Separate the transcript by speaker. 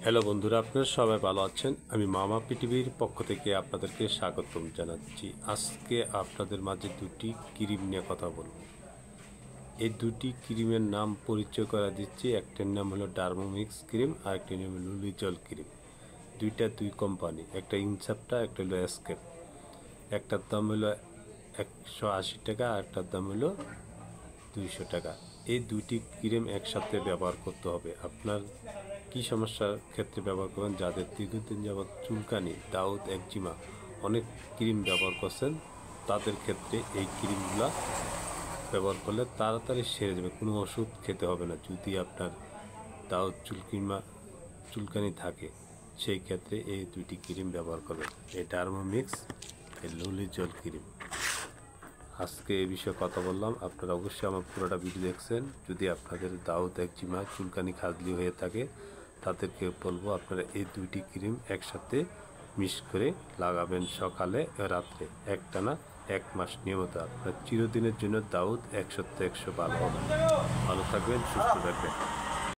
Speaker 1: Hello বন্ধুরা, আপনারা সবাই ভালো আছেন। আমি মামা পৃথিবীর পক্ষ থেকে আপনাদেরকে স্বাগতম জানাচ্ছি। আজকে আপনাদের মাঝে দুটি ক্রিম নিয়ে কথা বলবো। এই দুটি ক্রিমের নাম পরিচয় করা দিচ্ছি। একটার নাম হলো ডার্মোমিক্স ক্রিম আর একটির নাম হলো লুলিজল ক্রিম। দুই কোম্পানি, একটা ইনসাপটা, একটা হলো এসকেপ। একটার দাম হলো 180 টাকা আর একটার দাম হলো 200 টাকা। এই দুটি ক্রিম একসাথে ব্যবহার করতে হবে। আপনার কি সমস্যার ক্ষেত্রে ব্যবহার করবেন? যাদের দীর্ঘদিন যাবৎ চুলকানি, দাউদ, একজিমা, অনেক ক্রিম ব্যবহার করছেন, তাদের ক্ষেত্রে এই ক্রিমগুলো ব্যবহার করলে তাড়াতাড়ি সেরে যাবে। কোনো ওষুধ খেতে হবে না। যদি আপনার দাউদ, চুলকানি থাকে, সেই ক্ষেত্রে এই দুইটি ক্রিম ব্যবহার করবেন। এই ডার্মোমিক্স, এই লুলিজল ক্রিম। আজকে এই বিষয়ে কথা বললাম। আপনারা অবশ্যই আমার পুরোটা ভিডিও দেখছেন। যদি আপনাদের দাউদ, একজিমা, চুলকানি, খাজলি হয়ে থাকে, তাদেরকে বলবো আপনারা এই দুইটি ক্রিম একসাথে মিক্স করে লাগাবেন সকালে রাত্রে, একটানা 1 মাস নিয়মিত। আপনার চিরদিনের জন্য দাউদ 100 ভালো হবে। ভালো থাকবেন, সুস্থ থাকবেন।